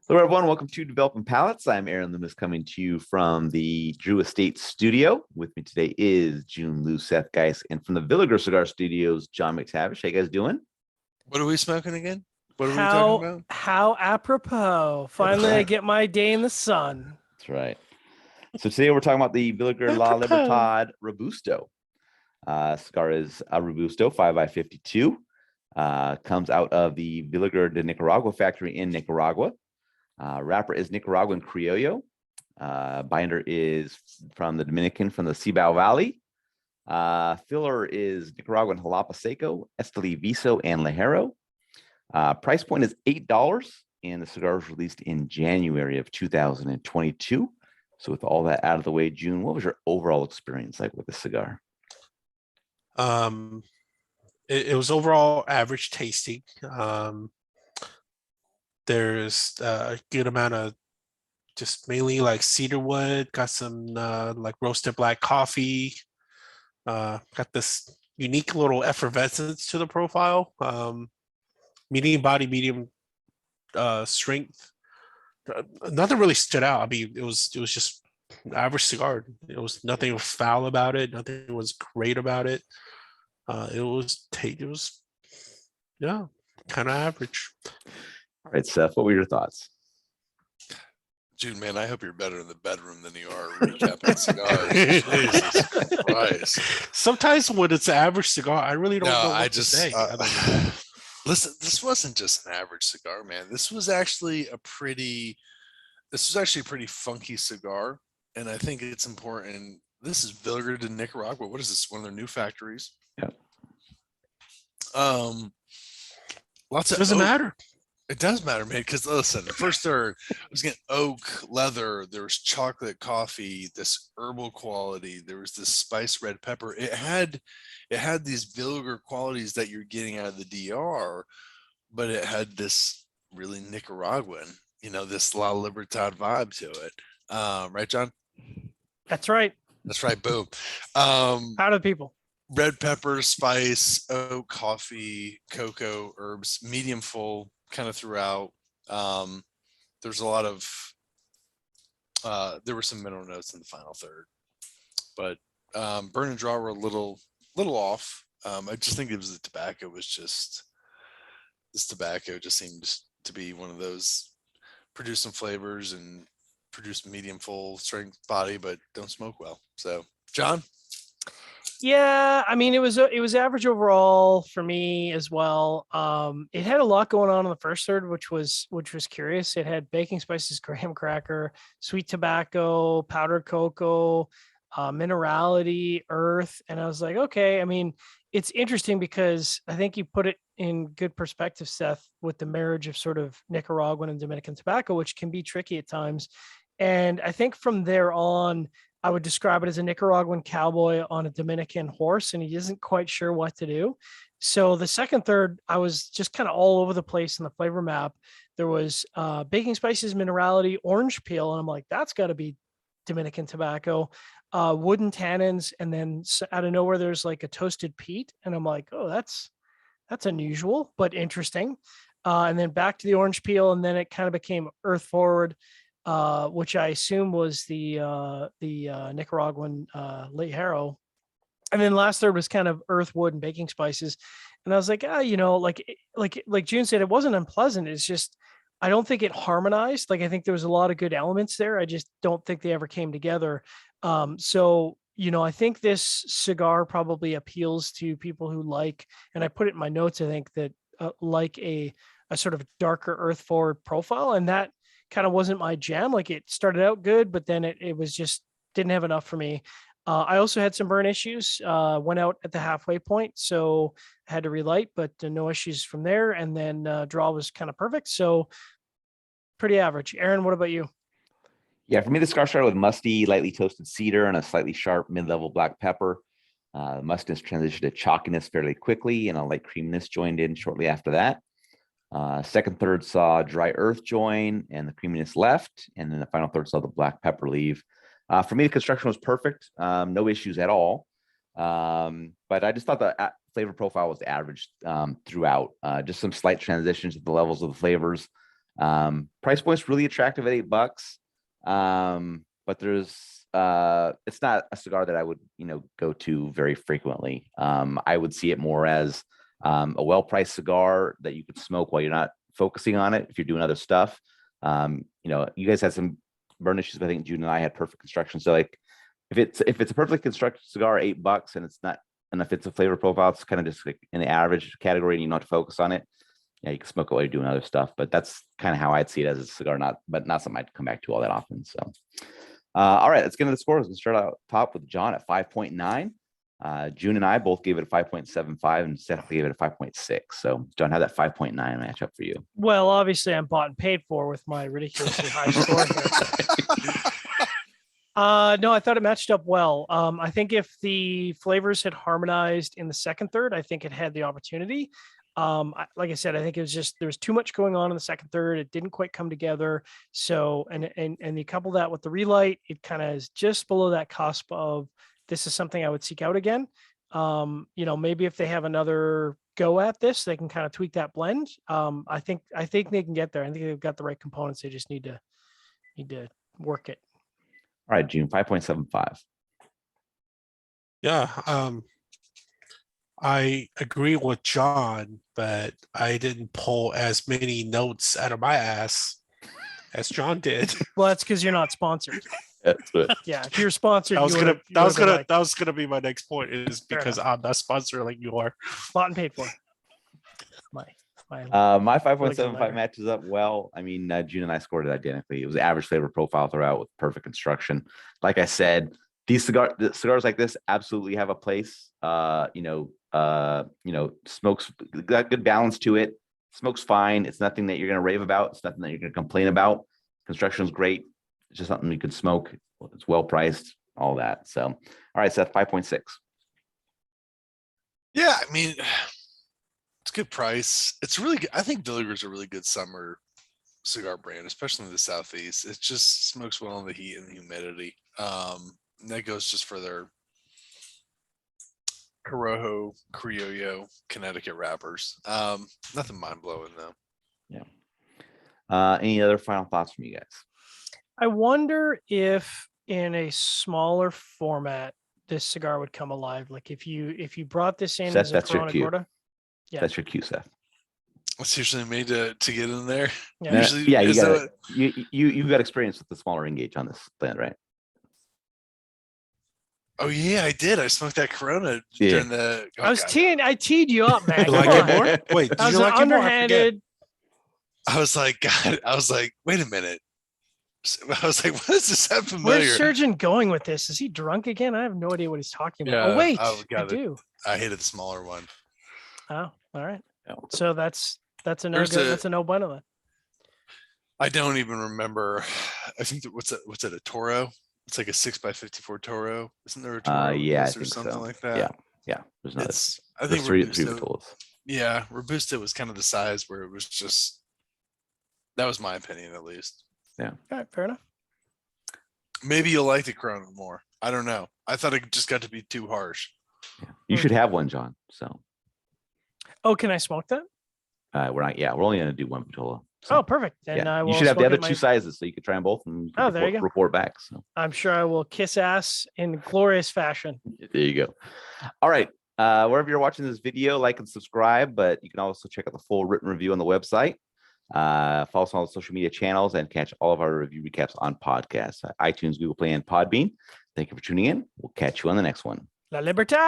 Hello, everyone. Welcome to Developing Palates. I'm Aaron Loomis coming to you from the Drew Estate studio. With me today is Jiunn, Seth, Geis, and from the Villiger Cigar Studios, John McTavish. How you guys doing? What are we smoking again? What are we talking about? How apropos. Finally, I get my day in the sun. That's right. So today we're talking about the Villiger La Libertad Robusto. Cigar is a Robusto 5x52. Comes out of the Villiger de Nicaragua factory in Nicaragua. Wrapper is Nicaraguan Criollo. Binder is from the Dominican, from the Cibao Valley. Filler is Nicaraguan Jalapa Seco, Esteli Viso, and Ligero. Price point is $8, and the cigar was released in January of 2022. So with all that out of the way, Jiunn, what was your overall experience like with the cigar? It was overall average tasting. There's a good amount of just mainly like cedarwood, got some like roasted black coffee, got this unique little effervescence to the profile. Medium body, medium strength. Nothing really stood out. I mean, it was just an average cigar. It was nothing foul about it. Nothing was great about it. It was yeah, kind of average. All right, Seth, what were your thoughts? Dude, man, I hope you're better in the bedroom than you are recapping cigars. Jesus Christ. Sometimes when it's an average cigar, I really don't know what to say. Listen, this wasn't just an average cigar, man. This was actually a pretty funky cigar. And I think it's important. This is Villiger de Nicaragua. What is this? One of their new factories. Yeah. Lots of doesn't matter. It does matter, man, because listen, first I was getting oak, leather, there was chocolate coffee, this herbal quality, there was this spice red pepper. It had these Villiger qualities that you're getting out of the DR, but it had this really Nicaraguan, this La Libertad vibe to it. Right, John? That's right. That's right. Boom. How do people? Red pepper, spice, oak, coffee, cocoa, herbs, medium full, kind of throughout. There's a lot of there were some mineral notes in the final third, but burn and draw were a little off. I just think it was the tobacco. This tobacco just seemed to be one of those produce some flavors and produce medium full strength body, but don't smoke well. So, John. Yeah, I mean, it was average overall for me as well. It had a lot going on in the first third, which was curious. It had baking spices, graham cracker, sweet tobacco, powdered cocoa, minerality, earth, and I was like, okay. I mean, it's interesting because I think you put it in good perspective, Seth, with the marriage of sort of Nicaraguan and Dominican tobacco, which can be tricky at times. And I think from there on, I would describe it as a Nicaraguan cowboy on a Dominican horse, and he isn't quite sure what to do. So the second third, I was just kind of all over the place in the flavor map. There was baking spices, minerality, orange peel, and I'm like, that's got to be Dominican tobacco, wooden tannins, and then out of nowhere, there's like a toasted peat, and I'm like, oh, that's unusual, but interesting. And then back to the orange peel, and then it kind of became earth forward. Which I assume was the Nicaraguan Ligero. And then last third was kind of earth, wood, and baking spices. And I was like, like Jiunn said, it wasn't unpleasant. It's just, I don't think it harmonized. Like, I think there was a lot of good elements there. I just don't think they ever came together. So, I think this cigar probably appeals to people who like, and I put it in my notes, I think that like a sort of darker earth forward profile. And that kind of wasn't my jam. Like, it started out good, but then it was just didn't have enough for me. I also had some burn issues, went out at the halfway point, so I had to relight, but no issues from there. And then draw was kind of perfect. So pretty average. Aaron, what about you? Yeah, for me, the cigar started with musty, lightly toasted cedar and a slightly sharp mid-level black pepper. Mustiness transitioned to chalkiness fairly quickly, and a light creaminess joined in shortly after that. Second third saw dry earth join and the creaminess left, and then the final third saw the black pepper leave. For me, the construction was perfect, no issues at all. But I just thought the flavor profile was average throughout. Just some slight transitions at the levels of the flavors. Price point's really attractive at $8. But there's it's not a cigar that I would, go to very frequently. I would see it more as a well-priced cigar that you could smoke while you're not focusing on it if you're doing other stuff. You guys had some burn issues, but I think Jiunn and I had perfect construction. So like if it's a perfectly constructed cigar, $8, and it's not, and if it's a flavor profile, it's kind of just like in the average category and you don't have to focus on it. Yeah, you can smoke it while you're doing other stuff, but that's kind of how I'd see it as a cigar, not something I'd come back to all that often. So, all right, let's get into the scores. We'll start out top with John at 5.9. Jiunn and I both gave it a 5.75, and Seth gave it a 5.6. So, John, how that 5.9 match up for you? Well, obviously, I'm bought and paid for with my ridiculously high score here. No, I thought it matched up well. I think if the flavors had harmonized in the second third, I think it had the opportunity. Like I said, I think it was just there was too much going on in the second third. It didn't quite come together. So, and you couple that with the relight, it kind of is just below that cusp of this is something I would seek out again. Maybe if they have another go at this, they can kind of tweak that blend. I think they can get there. I think they've got the right components. They just need to work it. All right, Jiunn, 5.75. Yeah. I agree with John, but I didn't pull as many notes out of my ass as John did. Well, that's because you're not sponsored. That's it. Yeah, if you're sponsored, that was gonna be my next point, is Fair because I'm not sponsored like you are. bought and paid for. My My 5.75 lighter. matches up well. I mean, Jiunn and I scored it identically. It was average flavor profile throughout with perfect construction. Like I said, the cigars like this absolutely have a place. Smokes got good balance to it. Smokes fine. It's nothing that you're gonna rave about. It's nothing that you're gonna complain about. Construction is great. It's just something you can smoke. It's well priced. All that. So, all right, Seth, 5.6. Yeah, I mean, it's a good price. It's really good. I think Villiger's a really good summer cigar brand, especially in the Southeast. It just smokes well in the heat and the humidity. And that goes just for their Corojo, Criollo, Connecticut wrappers. Nothing mind blowing though. Yeah. Any other final thoughts from you guys? I wonder if in a smaller format this cigar would come alive. Like if you brought this in Seth, as a that's your Corona cue. Gorda. Yeah. That's your cue, Seth. It's usually made to get in there. Yeah. Usually, Yeah, you is got that- you got experience with the smaller engage on this plant, right? Oh yeah, I did. I smoked that Corona Yeah. during the. Oh, I teed you up, man. You like Come it on. more? Wait, did I was you like it more? I forget. underhanded. I was like, God. I was like, wait a minute. I was like, what is this sound familiar? Where's Surgeon going with this? Is he drunk again? I have no idea what he's talking about. Yeah, Oh wait, oh, I got it. do. I hated the smaller one. Oh, all right. Yeah. So that's a no There's good. a- That's a no bueno then. I don't even remember. I think that what's it? A Toro? It's like a 6x54 Toro. Isn't there a Toro? in Yeah, I this or think something so. like that? Yeah. There's another. It's. I There's think three Robusto, tools. yeah, Robusto was kind of the size where it was just. That was my opinion, at least. All right, fair enough. Maybe you'll like the Corona more. I don't know. I thought it just got to be too harsh. Yeah. You should have one, John. So Oh, can I smoke that? we're not. Yeah, we're only gonna do one Vitola. So, Oh, perfect. Then yeah. I will. You should have the smoke other it my- two sizes, so you could try them both and Oh, there you go. report back. So I'm sure I will kiss ass in glorious fashion. there you go. All right. Wherever you're watching this video, like and subscribe, but you can also check out the full written review on the website. Follow us on all the social media channels and catch all of our review recaps on podcasts, iTunes, Google Play, and Podbean. Thank you for tuning in. We'll catch you on the next one. La Libertad.